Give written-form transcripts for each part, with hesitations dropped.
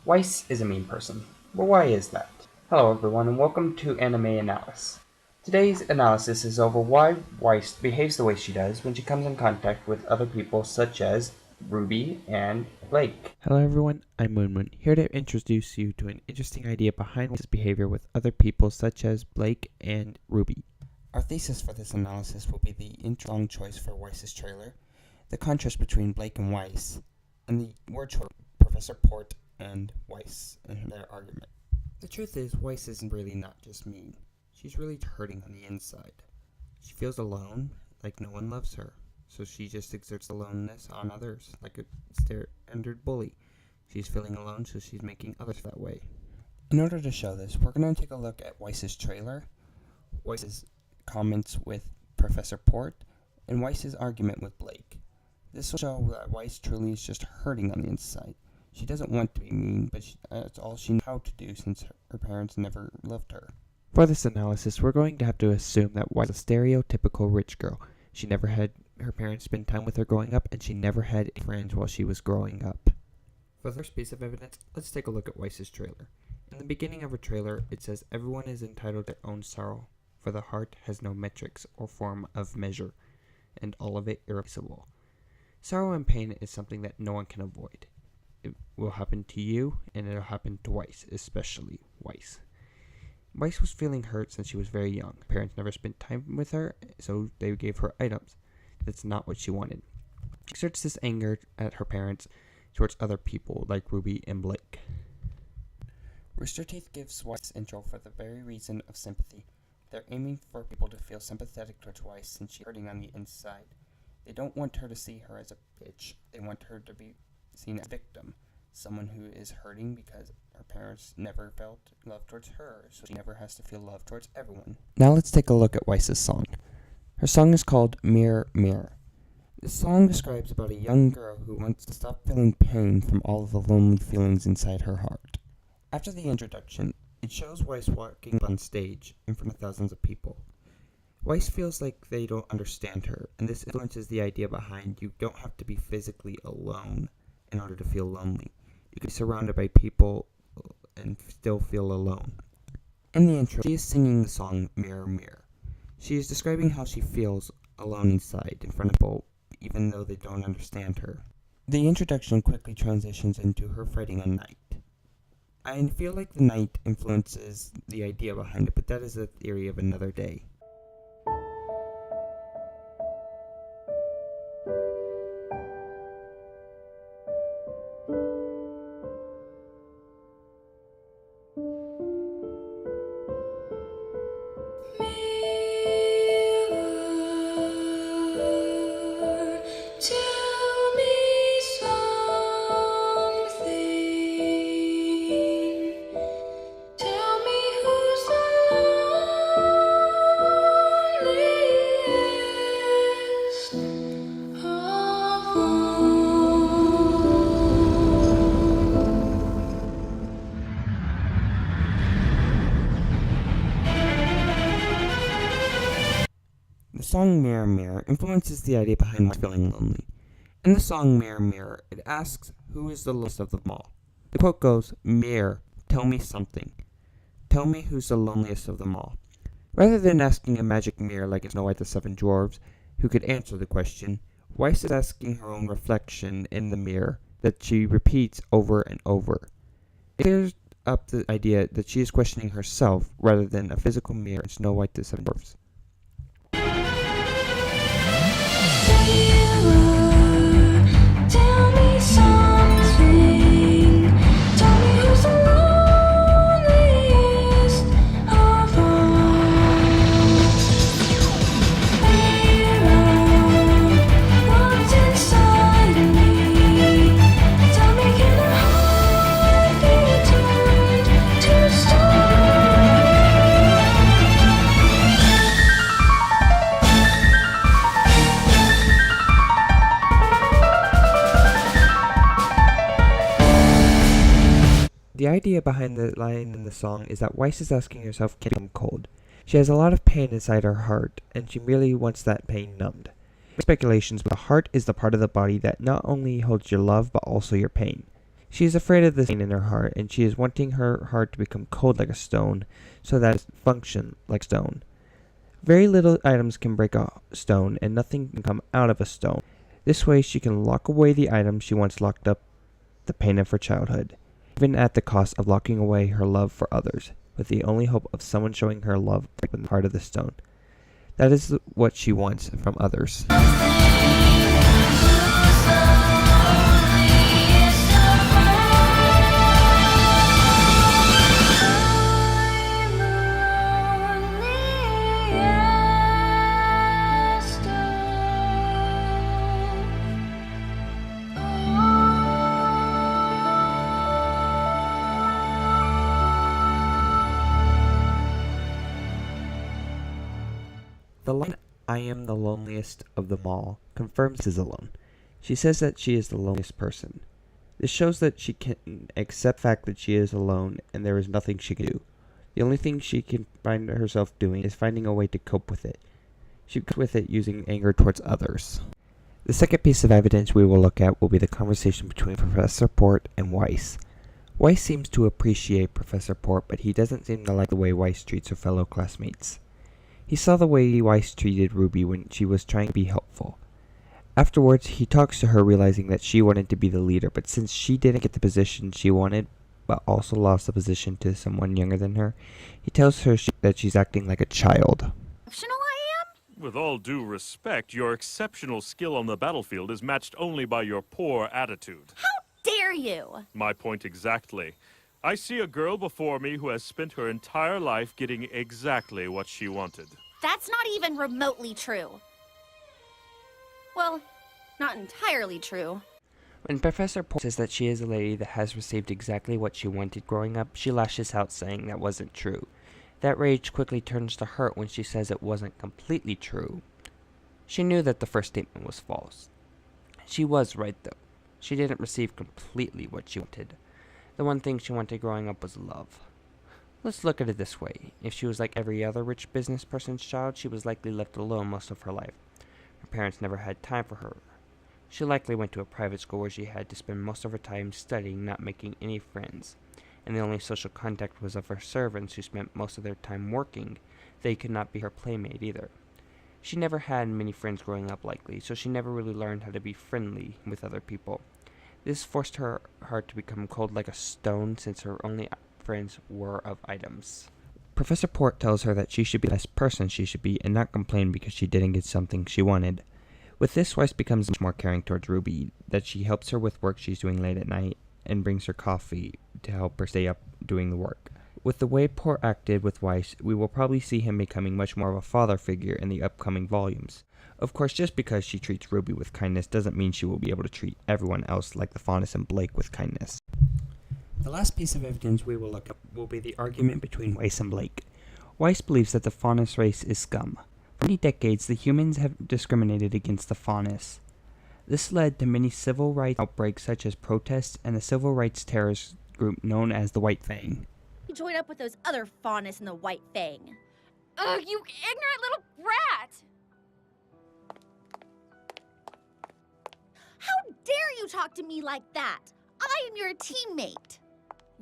Weiss is a mean person. But why is that? Hello everyone and welcome to Animenalis. Today's analysis is over why Weiss behaves the way she does when she comes in contact with other people such as Ruby and Blake. Hello everyone, I'm Moon, here to introduce you to an interesting idea behind Weiss's behavior with other people such as Blake and Ruby. Our thesis for this analysis will be the song choice for Weiss's trailer, the contrast between Blake and Weiss, and the word choice for Professor Port and Weiss in their argument. The truth is, Weiss isn't really not just mean. She's really hurting on the inside. She feels alone, like no one loves her. So she just exerts aloneness on others, like a standard bully. She's feeling alone, so she's making others that way. In order to show this, we're going to take a look at Weiss's trailer, Weiss's comments with Professor Port, and Weiss's argument with Blake. This will show that Weiss truly is just hurting on the inside. She doesn't want to be mean, but that's all she knows how to do since her parents never loved her. For this analysis, we're going to have to assume that Weiss is a stereotypical rich girl. She never had her parents spend time with her growing up, and she never had any friends while she was growing up. For the first piece of evidence, let's take a look at Weiss's trailer. In the beginning of her trailer, it says, "Everyone is entitled to their own sorrow, for the heart has no metrics or form of measure, and all of it irreplaceable." Sorrow and pain is something that no one can avoid. It will happen to you, and it'll happen to Weiss, especially Weiss. Weiss was feeling hurt since she was very young. Her parents never spent time with her, so they gave her items. That's not what she wanted. She exerts this anger at her parents towards other people like Ruby and Blake. Rooster Teeth gives Weiss intro for the very reason of sympathy. They're aiming for people to feel sympathetic towards Weiss since she's hurting on the inside. They don't want her to see her as a bitch. They want her to be seen as a victim, someone who is hurting because her parents never felt love towards her, so she never has to feel love towards everyone. Now let's take a look at Weiss's song. Her song is called Mirror, Mirror. The song describes about a young girl who wants to stop feeling pain from all of the lonely feelings inside her heart. After the introduction, it shows Weiss walking on stage in front of thousands of people. Weiss feels like they don't understand her, and this influences the idea behind you don't have to be physically alone in order to feel lonely. You can be surrounded by people and still feel alone. In the intro, she is singing the song Mirror, Mirror. She is describing how she feels alone inside in front of people, even though they don't understand her. The introduction quickly transitions into her fighting a knight. I feel like the knight influences the idea behind it, but that is a theory of another day. The song Mirror, Mirror influences the idea behind feeling lonely. In the song Mirror, Mirror, it asks, who is the loneliest of them all? The quote goes, "Mirror, tell me something. Tell me who's the loneliest of them all." Rather than asking a magic mirror like in Snow White the Seven Dwarfs, who could answer the question, Weiss is asking her own reflection in the mirror that she repeats over and over. It clears up the idea that she is questioning herself rather than a physical mirror in Snow White the Seven Dwarfs. The idea behind the line in the song is that Weiss is asking herself, can I become cold? She has a lot of pain inside her heart, and she really wants that pain numbed. Speculations, but the heart is the part of the body that not only holds your love, but also your pain. She is afraid of the pain in her heart, and she is wanting her heart to become cold like a stone, so that it function like stone. Very little items can break a stone, and nothing can come out of a stone. This way she can lock away the items she once locked up, the pain of her childhood, even at the cost of locking away her love for others, with the only hope of someone showing her love in the heart of the stone. That is what she wants from others. The line, "I am the loneliest of them all," confirms she is alone. She says that she is the loneliest person. This shows that she can accept the fact that she is alone and there is nothing she can do. The only thing she can find herself doing is finding a way to cope with it. She copes with it using anger towards others. The second piece of evidence we will look at will be the conversation between Professor Port and Weiss. Weiss seems to appreciate Professor Port, but he doesn't seem to like the way Weiss treats her fellow classmates. He saw the way Weiss treated Ruby when she was trying to be helpful. Afterwards, he talks to her, realizing that she wanted to be the leader, but since she didn't get the position she wanted, but also lost the position to someone younger than her, he tells her that she's acting like a child. Exceptional I am? With all due respect, your exceptional skill on the battlefield is matched only by your poor attitude. How dare you? My point exactly. I see a girl before me who has spent her entire life getting exactly what she wanted. That's not even remotely true. Well, not entirely true. When Professor Port says that she is a lady that has received exactly what she wanted growing up, she lashes out saying that wasn't true. That rage quickly turns to hurt when she says it wasn't completely true. She knew that the first statement was false. She was right, though. She didn't receive completely what she wanted. The one thing she wanted growing up was love. Let's look at it this way. If she was like every other rich business person's child, she was likely left alone most of her life. Her parents never had time for her. She likely went to a private school where she had to spend most of her time studying, not making any friends. And the only social contact was of her servants, who spent most of their time working. They could not be her playmate either. She never had many friends growing up likely, so she never really learned how to be friendly with other people. This forced her heart to become cold like a stone, since her only friends were of items. Professor Port tells her that she should be the best person she should be and not complain because she didn't get something she wanted. With this, Weiss becomes much more caring towards Ruby, that she helps her with work she's doing late at night and brings her coffee to help her stay up doing the work. With the way Port acted with Weiss, we will probably see him becoming much more of a father figure in the upcoming volumes. Of course, just because she treats Ruby with kindness doesn't mean she will be able to treat everyone else like the Faunus and Blake with kindness. The last piece of evidence we will look at will be the argument between Weiss and Blake. Weiss believes that the Faunus race is scum. For many decades, the humans have discriminated against the Faunus. This led to many civil rights outbreaks such as protests and the civil rights terrorist group known as the White Fang. You join up with those other Faunus and the White Fang. Ugh, you ignorant little brat! How dare you talk to me like that? I am your teammate.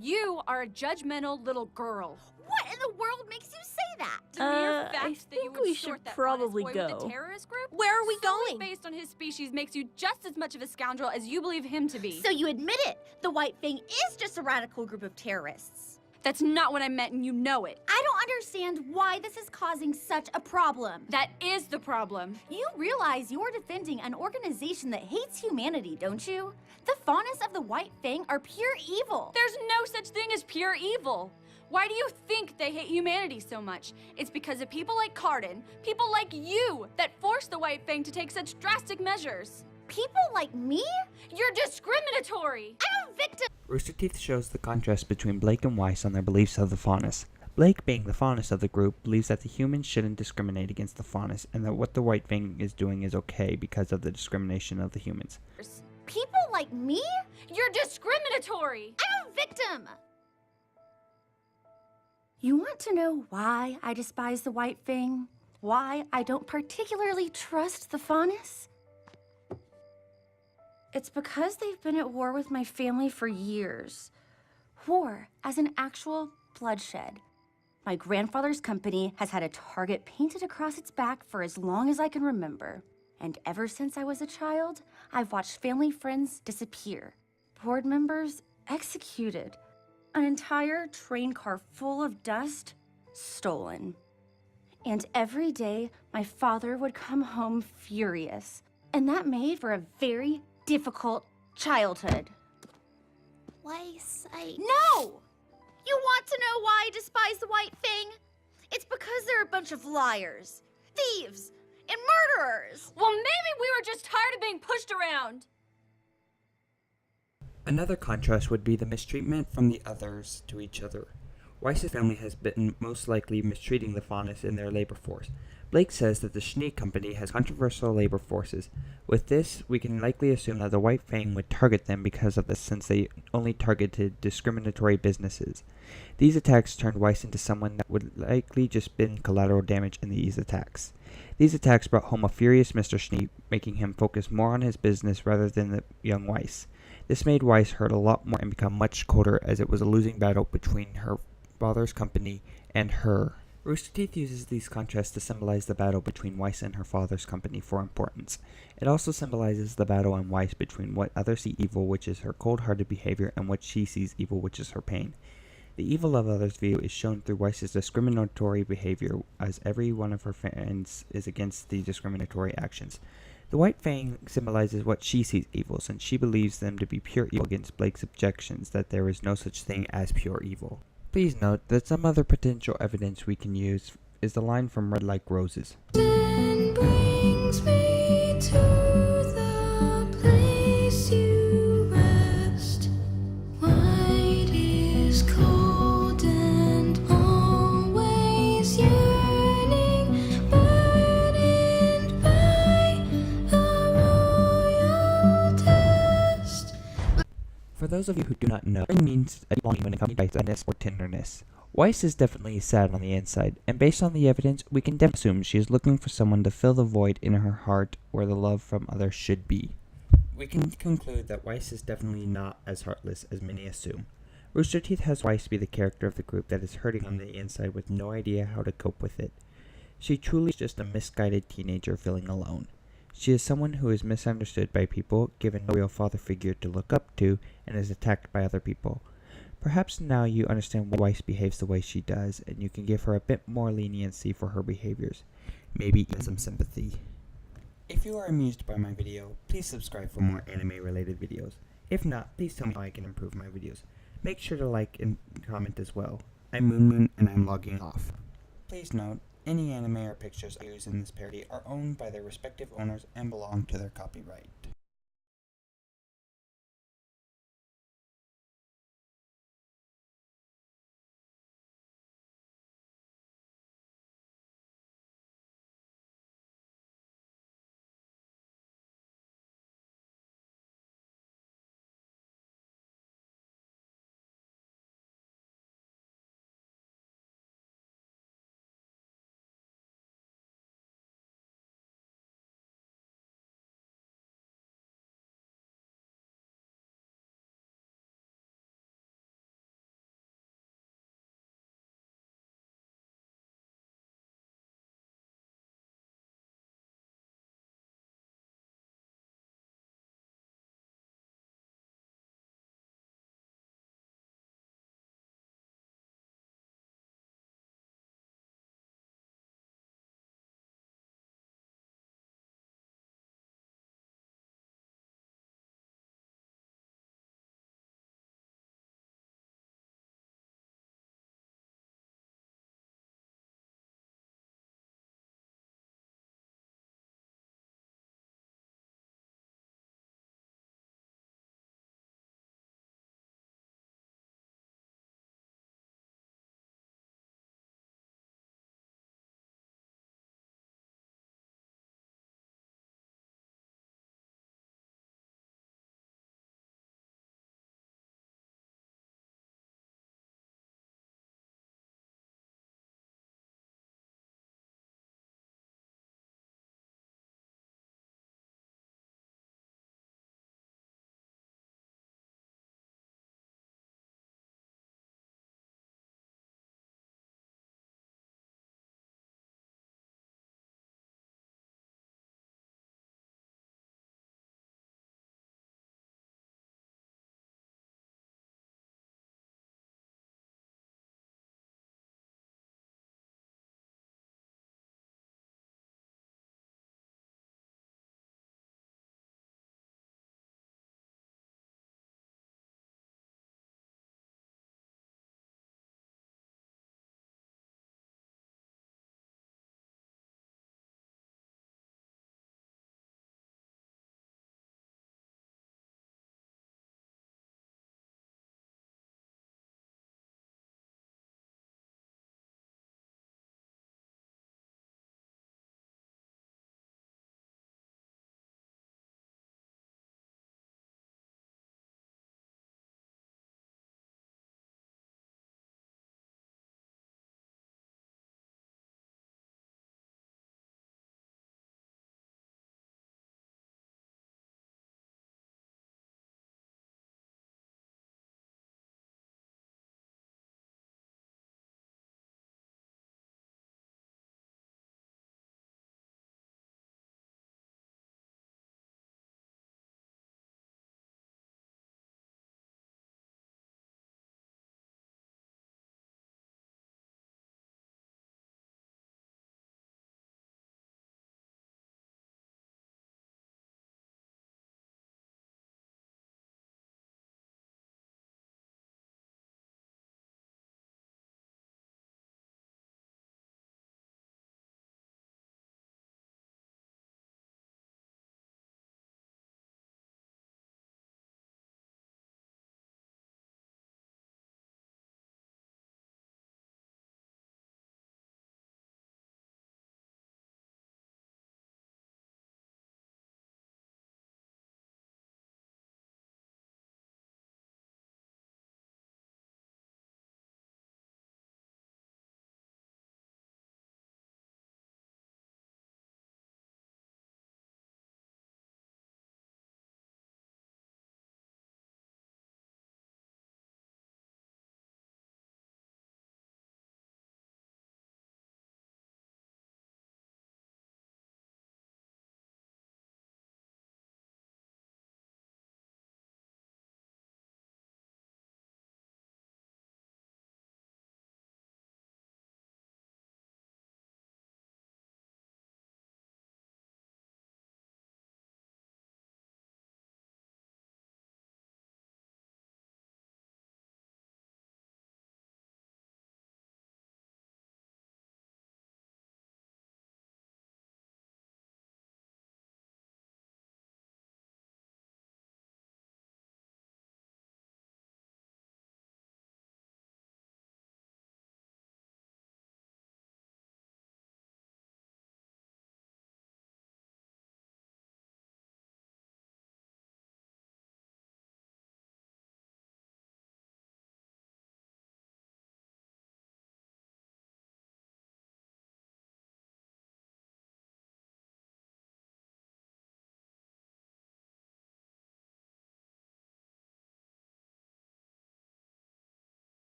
You are a judgmental little girl. What in the world makes you say that? The mere fact I that you think would we sort should that probably honest boy with go. the terrorist group? Where are we solely going? based on his species makes you just as much of a scoundrel as you believe him to be. So you admit it. The White Fang is just a radical group of terrorists. That's not what I meant, and you know it. I don't understand why this is causing such a problem. That is the problem. You realize you're defending an organization that hates humanity, don't you? The Faunus of the White Fang are pure evil. There's no such thing as pure evil. Why do you think they hate humanity so much? It's because of people like Cardin, people like you, that forced the White Fang to take such drastic measures. People like me? You're discriminatory. I'm a victim. Rooster Teeth shows the contrast between Blake and Weiss on their beliefs of the Faunus. Blake, being the Faunus of the group, believes that the humans shouldn't discriminate against the Faunus, and that what the White Fang is doing is okay because of the discrimination of the humans. People like me? You're discriminatory. I'm a victim. You want to know why I despise the White Fang? Why I don't particularly trust the Faunus? It's because they've been at war with my family for years. War as an actual bloodshed. My grandfather's company has had a target painted across its back for as long as I can remember. And ever since I was a child, I've watched family friends disappear. Board members executed. An entire train car full of dust stolen. And every day, my father would come home furious. And that made for a very difficult childhood. Weiss, No! You want to know why I despise the White Fang? It's because they're a bunch of liars, thieves, and murderers! Well, maybe we were just tired of being pushed around. Another contrast would be the mistreatment from the others to each other. Weiss's family has been most likely mistreating the Faunus in their labor force. Blake says that the Schnee Company has controversial labor forces. With this, we can likely assume that the White Fang would target them because of this, since they only targeted discriminatory businesses. These attacks turned Weiss into someone that would likely just been collateral damage in these attacks. These attacks brought home a furious Mr. Schnee, making him focus more on his business rather than the young Weiss. This made Weiss hurt a lot more and become much colder, as it was a losing battle between her father's company and her. Rooster Teeth uses these contrasts to symbolize the battle between Weiss and her father's company for importance. It also symbolizes the battle in Weiss between what others see evil, which is her cold-hearted behavior, and what she sees evil, which is her pain. The evil of others' view is shown through Weiss's discriminatory behavior, as every one of her friends is against the discriminatory actions. The White Fang symbolizes what she sees evil, since she believes them to be pure evil against Blake's objections that there is no such thing as pure evil. Please note that some other potential evidence we can use is the line from Red Like Roses. Then brings me to the place you rest. White is cold and always yearning, burdened by a royal test. For those of you who do not know, spring means a longing when accompanied by sadness or tenderness. Weiss is definitely sad on the inside, and based on the evidence, we can definitely assume she is looking for someone to fill the void in her heart where the love from others should be. We can conclude that Weiss is definitely not as heartless as many assume. Rooster Teeth has Weiss be the character of the group that is hurting on the inside with no idea how to cope with it. She truly is just a misguided teenager feeling alone. She is someone who is misunderstood by people, given no real father figure to look up to, and is attacked by other people. Perhaps now you understand why Weiss behaves the way she does, and you can give her a bit more leniency for her behaviors. Maybe even some sympathy. If you are amused by my video, please subscribe for more anime-related videos. If not, please tell me how I can improve my videos. Make sure to like and comment as well. I'm Moon and I'm logging off. Please note, any anime or pictures I use in this parody are owned by their respective owners and belong to their copyright.